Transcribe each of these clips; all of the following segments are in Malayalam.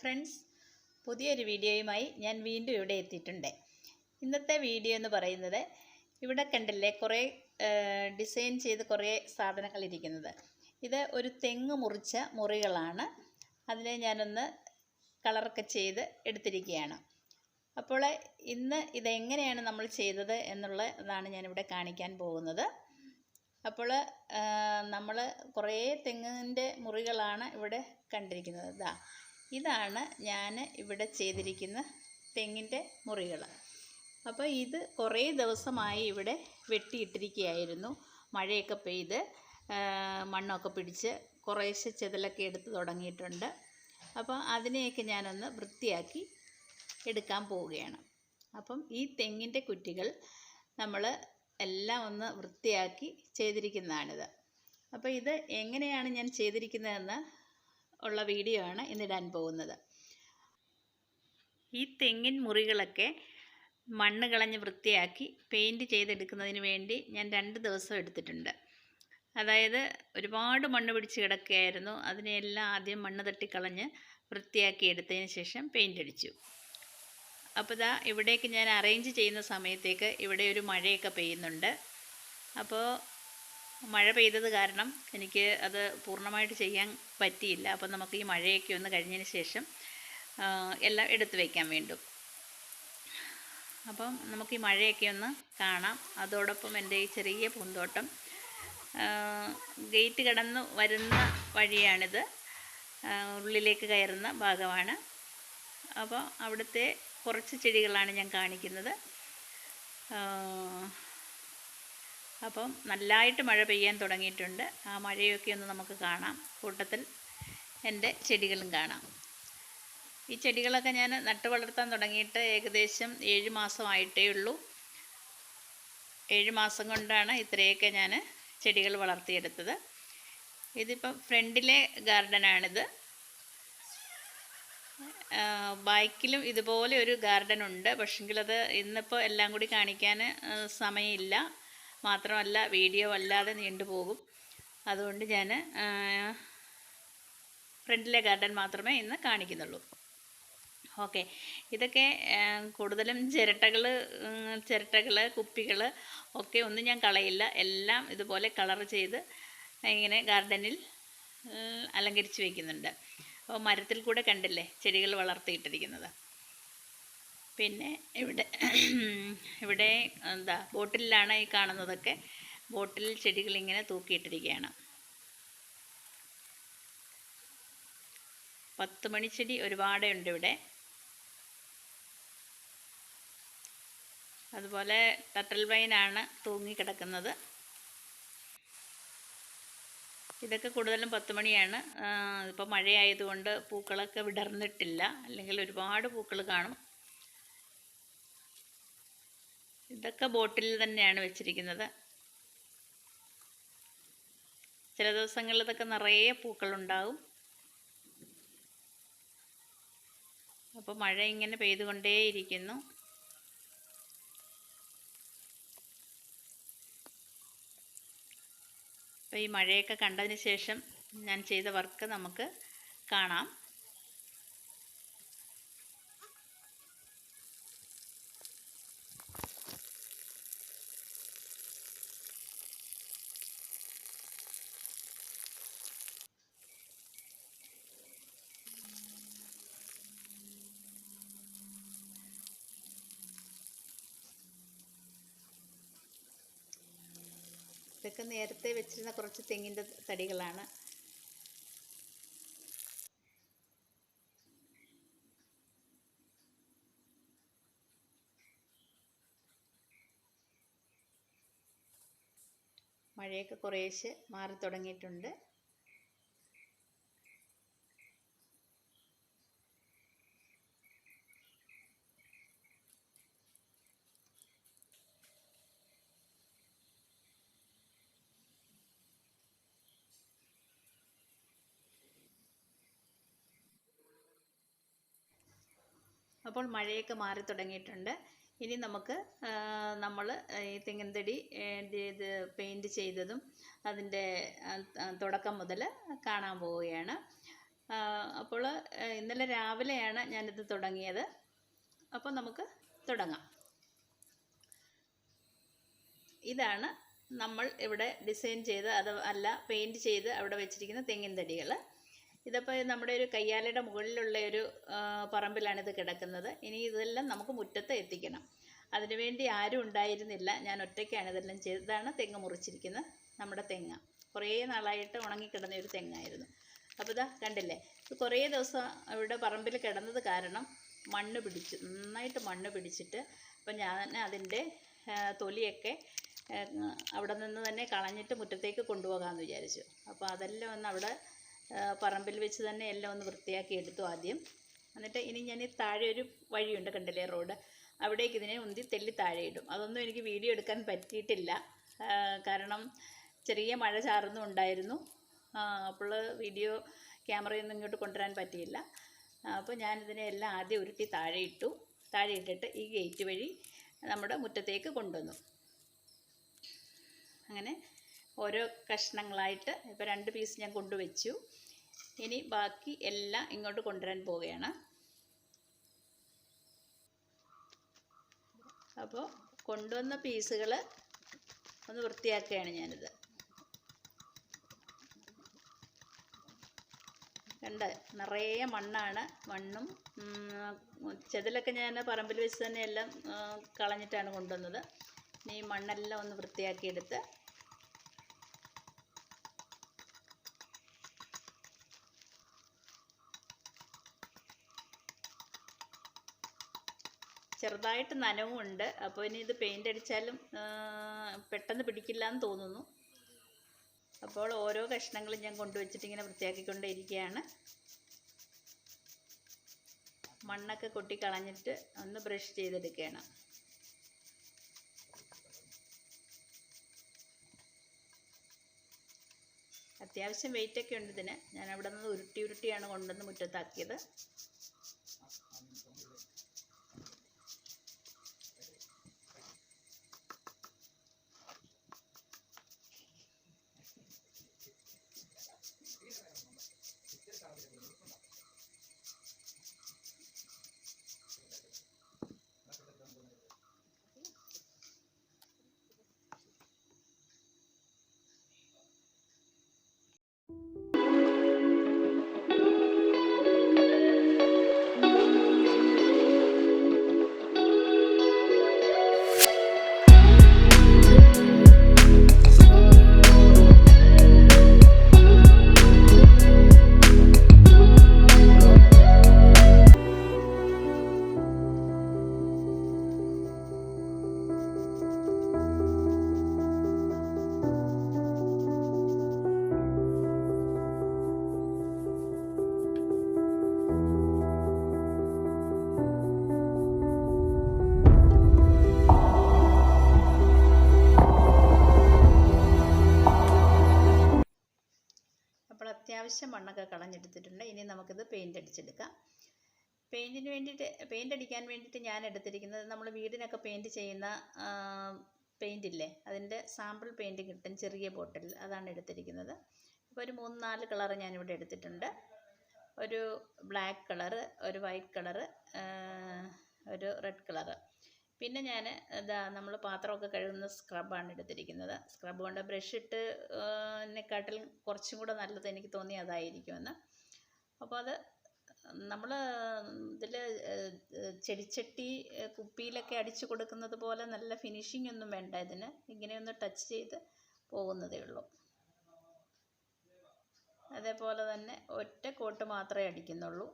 ഫ്രണ്ട്സ്, പുതിയൊരു വീഡിയോയുമായി ഞാൻ വീണ്ടും ഇവിടെ എത്തിയിട്ടുണ്ട്. ഇന്നത്തെ വീഡിയോ എന്ന് പറയുന്നത്, ഇവിടെ കണ്ടില്ലേ കുറേ ഡിസൈൻ ചെയ്ത് കുറേ സാധനങ്ങൾ ഇരിക്കുന്നത്. ഇത് ഒരു തെങ്ങ് മുറിച്ച മുറികളാണ്. അതിനെ ഞാനൊന്ന് കളറൊക്കെ ചെയ്ത് എടുത്തിരിക്കുകയാണ്. അപ്പോൾ ഇന്ന് ഇതെങ്ങനെയാണ് നമ്മൾ ചെയ്തത് എന്നുള്ളതാണ് ഞാനിവിടെ കാണിക്കാൻ പോകുന്നത്. അപ്പോൾ നമ്മൾ കുറേ തെങ്ങിൻ്റെ മുറികളാണ് ഇവിടെ കണ്ടിരിക്കുന്നത്. ഇതാണ് ഞാൻ ഇവിടെ ചെയ്തിരിക്കുന്ന തെങ്ങിൻ്റെ മുറികൾ. അപ്പോൾ ഇത് കുറേ ദിവസമായി ഇവിടെ വെട്ടിയിട്ടിരിക്കുകയായിരുന്നു. മഴയൊക്കെ പെയ്ത് മണ്ണൊക്കെ പിടിച്ച് കുറേശ്ശെ ചെതലൊക്കെ എടുത്ത് തുടങ്ങിയിട്ടുണ്ട്. അപ്പോൾ അതിനെയൊക്കെ ഞാനൊന്ന് വൃത്തിയാക്കി എടുക്കാൻ പോവുകയാണ്. അപ്പം ഈ തെങ്ങിൻ്റെ കുറ്റികൾ നമ്മൾ എല്ലാം ഒന്ന് വൃത്തിയാക്കി ചെയ്തിരിക്കുന്നതാണിത്. അപ്പോൾ ഇത് എങ്ങനെയാണ് ഞാൻ ചെയ്തിരിക്കുന്നതെന്ന് ഉള്ള വീഡിയോ ആണ് ഇന്നിടാൻ പോകുന്നത്. ഈ തെങ്ങിൻ മുറികളൊക്കെ മണ്ണ് കളഞ്ഞ് വൃത്തിയാക്കി പെയിൻറ്റ് ചെയ്തെടുക്കുന്നതിന് വേണ്ടി ഞാൻ 2 ദിവസം എടുത്തിട്ടുണ്ട്. അതായത് ഒരുപാട് മണ്ണ് പിടിച്ച് കിടക്കുകയായിരുന്നു. അതിനെല്ലാം ആദ്യം മണ്ണ് തട്ടിക്കളഞ്ഞ് വൃത്തിയാക്കി എടുത്തതിന് ശേഷം പെയിൻ്റ് അടിച്ചു. അപ്പോൾ ഇവിടേക്ക് ഞാൻ അറേഞ്ച് ചെയ്യുന്ന സമയത്തേക്ക് ഇവിടെ ഒരു മഴയൊക്കെ പെയ്യുന്നുണ്ട്. അപ്പോൾ മഴ പെയ്തത് കാരണം എനിക്ക് അത് പൂർണ്ണമായിട്ട് ചെയ്യാൻ പറ്റിയില്ല. അപ്പം നമുക്ക് ഈ മഴയൊക്കെ ഒന്ന് കഴിഞ്ഞതിന് ശേഷം എല്ലാം എടുത്തു വയ്ക്കാൻ വേണ്ടും. അപ്പം നമുക്ക് ഈ മഴയൊക്കെ ഒന്ന് കാണാം. അതോടൊപ്പം എൻ്റെ ഈ ചെറിയ പൂന്തോട്ടം ഗേറ്റ് കടന്ന് വരുന്ന വഴിയാണിത്, ഉള്ളിലേക്ക് കയറുന്ന ഭാഗമാണ്. അപ്പോൾ അവിടുത്തെ കുറച്ച് ചെടികളാണ് ഞാൻ കാണിക്കുന്നത്. അപ്പം നല്ലതായിട്ട് മഴ പെയ്യാൻ തുടങ്ങിയിട്ടുണ്ട്. ആ മഴയൊക്കെ ഒന്ന് നമുക്ക് കാണാം. കൂട്ടത്തിൽ എൻ്റെ ചെടികളും കാണാം. ഈ ചെടികളൊക്കെ ഞാൻ നട്ട് വളർത്താൻ തുടങ്ങിയിട്ട് ഏകദേശം 7 മാസമായിട്ടേ ഉള്ളൂ. 7 മാസം കൊണ്ടാണ് ഇത്രയൊക്കെ ഞാൻ ചെടികൾ വളർത്തിയെടുത്തത്. ഇതിപ്പം ഫ്രണ്ടിലെ ഗാർഡനാണിത്. ബാക്കിലും ഇതുപോലെ ഒരു ഗാർഡൻ ഉണ്ട്. പക്ഷെങ്കിലത് ഇന്നിപ്പോൾ എല്ലാം കൂടി കാണിക്കാൻ സമയമില്ല. മാത്രമല്ല വീഡിയോ വല്ലാതെ നീണ്ടുപോകും. അതുകൊണ്ട് ഞാൻ ഫ്രണ്ടിലെ ഗാർഡൻ മാത്രമേ ഇന്ന് കാണിക്കുന്നുള്ളൂ. ഓക്കെ, ഇതൊക്കെ കൂടുതലും ചിരട്ടകൾ കുപ്പികൾ ഒക്കെ ഒന്നും ഞാൻ കളയില്ല. എല്ലാം ഇതുപോലെ കളർ ചെയ്ത് ഇങ്ങനെ ഗാർഡനിൽ അലങ്കരിച്ച് വയ്ക്കുന്നുണ്ട്. അപ്പോൾ മരത്തിൽ കൂടെ കണ്ടില്ലേ ചെടികൾ വളർത്തിയിട്ടിരിക്കുന്നത്. പിന്നെ ഇവിടെ ബോട്ടിലാണ് ഈ കാണുന്നതൊക്കെ. ബോട്ടിൽ ചെടികൾ ഇങ്ങനെ തൂക്കിയിട്ടിരിക്കുകയാണ്. 10 മണിച്ചെടി ഒരുപാടുണ്ട് ഇവിടെ. അതുപോലെ ടർട്ടിൽ വൈനാണ് തൂങ്ങിക്കിടക്കുന്നത്. ഇതൊക്കെ കൂടുതലും 10 മണിയാണ്. ഇപ്പോൾ മഴയായതുകൊണ്ട് പൂക്കളൊക്കെ വിടർന്നിട്ടില്ല, അല്ലെങ്കിൽ ഒരുപാട് പൂക്കൾ കാണും. ഇതൊക്കെ ബോട്ടിൽ തന്നെയാണ് വെച്ചിരിക്കുന്നത്. ചില ദിവസങ്ങളിൽ ഇതൊക്കെ നിറയെ പൂക്കളുണ്ടാവും. അപ്പോൾ മഴ ഇങ്ങനെ പെയ്തുകൊണ്ടേയിരിക്കുന്നു. അപ്പോൾ ഈ മഴയൊക്കെ കണ്ടതിന് ശേഷം ഞാൻ ചെയ്ത വർക്ക് നമുക്ക് കാണാം. ഇതൊക്കെ നേരത്തെ വെച്ചിരുന്ന കുറച്ച് തെങ്ങിൻ്റെ തടികളാണ്. മഴയൊക്കെ കുറേശ്ശെ മാറി തുടങ്ങിയിട്ടുണ്ട്. അപ്പോൾ മഴയൊക്കെ മാറി തുടങ്ങിയിട്ടുണ്ട്. ഇനി നമുക്ക് നമ്മൾ ഈ തെങ്ങിൻതടി ഇത് പെയിൻറ്റ് ചെയ്തതും അതിൻ്റെ തുടക്കം മുതൽ കാണാൻ പോവുകയാണ്. അപ്പോൾ ഇന്നലെ രാവിലെയാണ് ഞാനിത് തുടങ്ങിയത്. അപ്പോൾ നമുക്ക് തുടങ്ങാം. ഇതാണ് നമ്മൾ ഇവിടെ ഡിസൈൻ ചെയ്ത് അല്ല പെയിൻറ്റ് ചെയ്ത് അവിടെ വെച്ചിരിക്കുന്ന തെങ്ങിൻ തടികൾ. ഇതിപ്പോൾ നമ്മുടെ ഒരു കയ്യാലയുടെ മുകളിലുള്ള ഒരു പറമ്പിലാണിത് കിടക്കുന്നത്. ഇനി ഇതെല്ലാം നമുക്ക് മുറ്റത്ത് എത്തിക്കണം. അതിനുവേണ്ടി ആരും ഉണ്ടായിരുന്നില്ല, ഞാൻ ഒറ്റയ്ക്കാണ് ഇതെല്ലാം ചെയ്തത്. ഇതാണ് തെങ്ങ് മുറിച്ചിരിക്കുന്ന നമ്മുടെ തെങ്ങ്. കുറേ നാളായിട്ട് ഉണങ്ങിക്കിടന്ന ഒരു തെങ്ങായിരുന്നു. അപ്പോൾ ഇതാ കണ്ടില്ലേ, ഇത് കുറേ ദിവസം ഇവിടെ പറമ്പിൽ കിടന്നത് കാരണം മണ്ണ് പിടിച്ചു, നന്നായിട്ട് മണ്ണ് പിടിച്ചിട്ട്. അപ്പം ഞാൻ അതിൻ്റെ തൊലിയൊക്കെ അവിടെ നിന്ന് തന്നെ കളഞ്ഞിട്ട് മുറ്റത്തേക്ക് കൊണ്ടുപോകാമെന്ന് വിചാരിച്ചു. അപ്പോൾ അതെല്ലാം ഒന്ന് അവിടെ പറമ്പിൽ വെച്ച് തന്നെ എല്ലാം ഒന്ന് വൃത്തിയാക്കി എടുത്തു ആദ്യം. എന്നിട്ട് ഇനി ഞാൻ താഴെ ഒരു വഴിയുണ്ട്, കണ്ടില്ലേ റോഡ്, അവിടേക്ക് ഇതിനെ ഉന്തി തെല്ലി താഴെ ഇടും. അതൊന്നും എനിക്ക് വീഡിയോ എടുക്കാൻ പറ്റിയിട്ടില്ല, കാരണം ചെറിയ മഴ ചാറുന്നുണ്ടായിരുന്നു. അപ്പോൾ വീഡിയോ ക്യാമറയൊന്നും ഇങ്ങോട്ട് കൊണ്ടുവരാൻ പറ്റിയില്ല. അപ്പോൾ ഞാനിതിനെ എല്ലാം ആദ്യം ഉരുട്ടി താഴെ ഇട്ടു. താഴെ ഇട്ടിട്ട് ഈ ഗേറ്റ് വഴി നമ്മുടെ മുറ്റത്തേക്ക് കൊണ്ടുവന്നു. അങ്ങനെ ഓരോ കഷ്ണങ്ങളായിട്ട് ഇപ്പോൾ 2 പീസ് ഞാൻ കൊണ്ടുവച്ചു. ഇനി ബാക്കി എല്ലാം ഇങ്ങോട്ട് കൊണ്ടുവരാൻ പോവുകയാണ്. അപ്പോൾ കൊണ്ടുവന്ന പീസുകൾ ഒന്ന് വൃത്തിയാക്കുകയാണ് ഞാനിത്. കണ്ട് നിറയെ മണ്ണാണ്. മണ്ണും ചെതിലൊക്കെ ഞാൻ പറമ്പിൽ വെച്ച് തന്നെ എല്ലാം കളഞ്ഞിട്ടാണ് കൊണ്ടുവന്നത്. ഇനി മണ്ണെല്ലാം ഒന്ന് വൃത്തിയാക്കിയെടുത്ത് ചെറുതായിട്ട് നനവുമുണ്ട്. അപ്പോൾ ഇനി ഇത് പെയിൻ്റ് അടിച്ചാലും പെട്ടെന്ന് പിടിക്കില്ല എന്ന് തോന്നുന്നു. അപ്പോൾ ഓരോ കഷ്ണങ്ങളും ഞാൻ കൊണ്ടുവച്ചിട്ട് ഇങ്ങനെ വൃത്തിയാക്കിക്കൊണ്ടേയിരിക്കുകയാണ്. മണ്ണൊക്കെ കൊട്ടിക്കളഞ്ഞിട്ട് ഒന്ന് ബ്രഷ് ചെയ്തെടുക്കുകയാണ്. അത്യാവശ്യം വെയിറ്റൊക്കെ ഉണ്ട് ഇതിന്. ഞാൻ അവിടെ നിന്ന് ഉരുട്ടിയാണ് കൊണ്ടുവന്ന് മുറ്റത്താക്കിയത്. അത്യാവശ്യം മണ്ണൊക്കെ കളഞ്ഞെടുത്തിട്ടുണ്ട്. ഇനി നമുക്കിത് പെയിൻ്റ് അടിച്ചെടുക്കാം. പെയിൻ്റ് അടിക്കാൻ വേണ്ടിയിട്ട് ഞാൻ എടുത്തിരിക്കുന്നത് നമ്മൾ വീടിനൊക്കെ പെയിൻറ്റ് ചെയ്യുന്ന പെയിൻ്റ് ഇല്ലേ, അതിൻ്റെ സാമ്പിൾ പെയിൻറ്റ് കിട്ടും ചെറിയ ബോട്ടിൽ, അതാണ് എടുത്തിരിക്കുന്നത്. അപ്പോൾ ഒരു 3-4 കളറ് ഞാനിവിടെ എടുത്തിട്ടുണ്ട്. ഒരു ബ്ലാക്ക് കളറ്, ഒരു വൈറ്റ് കളറ്, ഒരു റെഡ് കളറ്. പിന്നെ ഞാൻ നമ്മൾ പാത്രമൊക്കെ കഴുകുന്ന സ്ക്രബാണ് എടുത്തിരിക്കുന്നത്. സ്ക്രബ് കൊണ്ട് ബ്രഷ് ഇട്ട് നെക്കാട്ടിൽ കുറച്ചും കൂടെ നല്ലത് എനിക്ക് തോന്നി അതായിരിക്കുമെന്ന്. അപ്പോൾ അത് നമ്മൾ ഇതിൽ ചെടിച്ചട്ടി കുപ്പിയിലൊക്കെ അടിച്ചു കൊടുക്കുന്നത് പോലെ നല്ല ഫിനിഷിംഗ് ഒന്നും വേണ്ട ഇതിന്. ഇങ്ങനെയൊന്ന് ടച്ച് ചെയ്ത് പോകുന്നതേ ഉള്ളൂ. അതേപോലെ തന്നെ ഒറ്റ കോട്ട് മാത്രമേ അടിക്കുന്നുള്ളൂ.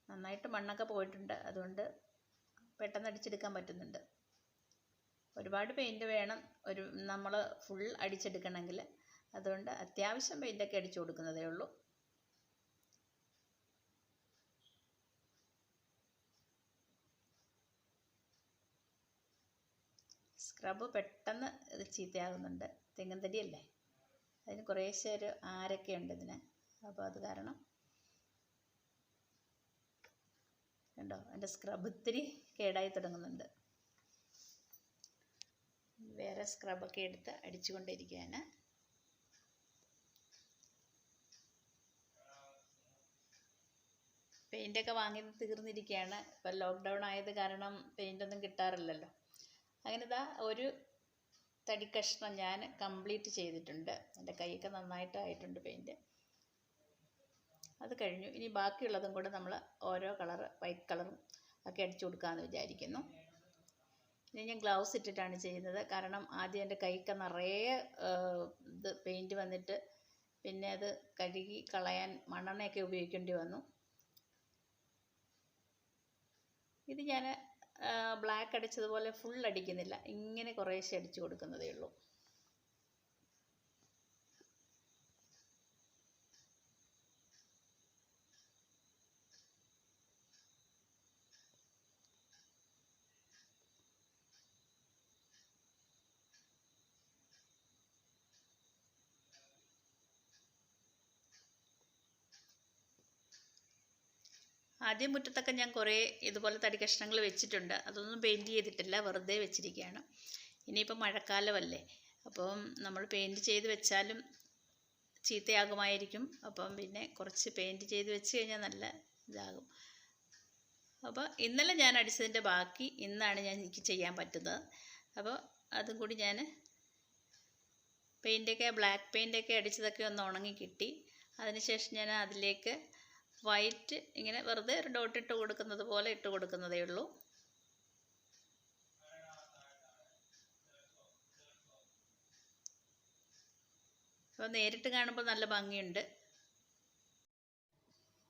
നന്നായിട്ട് മണ്ണൊക്കെ പോയിട്ടുണ്ട്, അതുകൊണ്ട് പെട്ടെന്ന് അടിച്ചെടുക്കാൻ പറ്റുന്നുണ്ട്. ഒരുപാട് പെയിൻറ്റ് വേണം നമ്മൾ ഫുൾ അടിച്ചെടുക്കണമെങ്കിൽ. അതുകൊണ്ട് അത്യാവശ്യം പെയിൻ്റൊക്കെ അടിച്ചു കൊടുക്കുന്നതേ ഉള്ളൂ. സ്ക്രബ് പെട്ടെന്ന് ഇത് ചീത്തയാകുന്നുണ്ട്. തെങ്ങിൻ തടിയല്ലേ, അതിന് കുറേശ്ശെ ഒരു ആരൊക്കെ ഉണ്ട് ഇതിന്. അപ്പോൾ അത് കാരണം കണ്ടോ, എൻ്റെ സ്ക്രബ് ഇത്തിരി കേടായി തുടങ്ങുന്നുണ്ട്. വേറെ സ്ക്രബൊക്കെ എടുത്ത് അടിച്ചുകൊണ്ടിരിക്കുകയാണ്. പെയിൻ്റൊക്കെ വാങ്ങി തീർന്നിരിക്കുകയാണ്. ഇപ്പം ലോക്ക്ഡൗൺ ആയത് കാരണം പെയിൻ്റൊന്നും കിട്ടാറില്ലല്ലോ. അങ്ങനെ ഇതാ ഒരു തടി കഷ്ണം ഞാൻ കംപ്ലീറ്റ് ചെയ്തിട്ടുണ്ട്. എൻ്റെ കൈയൊക്കെ നന്നായിട്ടായിട്ടുണ്ട് പെയിൻറ്റ്. അത് കഴിഞ്ഞു. ഇനി ബാക്കിയുള്ളതും കൂടെ നമ്മൾ ഓരോ കളറ് വൈറ്റ് കളറും ഒക്കെ അടിച്ചു കൊടുക്കാമെന്ന് വിചാരിക്കുന്നു. ഇനി ഞാൻ ഗ്ലൗസ് ഇട്ടിട്ടാണ് ചെയ്യുന്നത്. കാരണം ആദ്യം എൻ്റെ കൈക്ക് നിറയെ ഇത് പെയിൻറ്റ് വന്നിട്ട് പിന്നെ അത് കഴുകി കളയാൻ മണ്ണെണ്ണയൊക്കെ ഉപയോഗിക്കേണ്ടി വന്നു. ഇത് ഞാൻ ബ്ലാക്ക് അടിച്ചതുപോലെ ഫുൾ അടിക്കുന്നില്ല, ഇങ്ങനെ കുറേശ്ശെ അടിച്ചു കൊടുക്കുന്നതേ ഉള്ളൂ. ആദ്യം മുറ്റത്തൊക്കെ ഞാൻ കുറേ ഇതുപോലെ തടി കഷ്ണങ്ങൾ വെച്ചിട്ടുണ്ട്. അതൊന്നും പെയിൻറ്റ് ചെയ്തിട്ടില്ല, വെറുതെ വെച്ചിരിക്കുകയാണ്. ഇനിയിപ്പോൾ മഴക്കാലമല്ലേ, അപ്പം നമ്മൾ പെയിൻറ്റ് ചെയ്ത് വെച്ചാലും ചീത്തയാകുമായിരിക്കും. അപ്പം പിന്നെ കുറച്ച് പെയിൻറ്റ് ചെയ്ത് വെച്ച് കഴിഞ്ഞാൽ നല്ല ഇതാകും. അപ്പോൾ ഇന്നലെ ഞാൻ അടിച്ചതിൻ്റെ ബാക്കി ഇന്നാണ് എനിക്ക് ചെയ്യാൻ പറ്റുന്നത്. അപ്പോൾ അതും കൂടി ഞാൻ പെയിൻറ്റൊക്കെ ബ്ലാക്ക് പെയിൻറ്റൊക്കെ അടിച്ചതൊക്കെ ഒന്ന് ഉണങ്ങി കിട്ടി. അതിനുശേഷം ഞാൻ അതിലേക്ക് വൈറ്റ് ഇങ്ങനെ വെറുതെ ഒരു ഡോട്ട് ഇട്ട് കൊടുക്കുന്നത് പോലെ ഇട്ട് കൊടുക്കുന്നതേ ഉള്ളൂ. അപ്പോൾ നേരിട്ട് കാണുമ്പോൾ നല്ല ഭംഗിയുണ്ട്.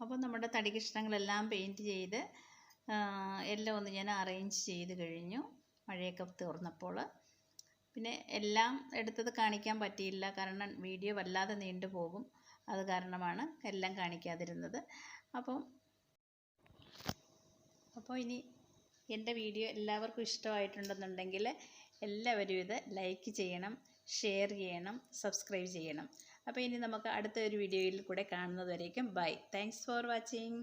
അപ്പോൾ നമ്മുടെ തടി കഷ്ണങ്ങളെല്ലാം പെയിൻറ്റ് ചെയ്ത് എല്ലാം ഒന്ന് ഞാൻ അറേഞ്ച് ചെയ്ത് കഴിഞ്ഞു മഴയൊക്കെ തീർന്നപ്പോൾ. പിന്നെ എല്ലാം എടുത്തത് കാണിക്കാൻ പറ്റിയില്ല, കാരണം വീഡിയോ വല്ലാതെ നീണ്ടു പോകും. അത് കാരണമാണ് എല്ലാം കാണിക്കാതിരുന്നത്. അപ്പോൾ ഇനി എൻ്റെ വീഡിയോ എല്ലാവർക്കും ഇഷ്ടമായിട്ടുണ്ടെന്നുണ്ടെങ്കിൽ എല്ലാവരും ഇത് ലൈക്ക് ചെയ്യണം, ഷെയർ ചെയ്യണം, സബ്സ്ക്രൈബ് ചെയ്യണം. അപ്പോൾ ഇനി നമുക്ക് അടുത്ത ഒരു വീഡിയോയിൽ കൂടെ കാണുന്നത് വരേക്കും ബൈ. Thanks for watching.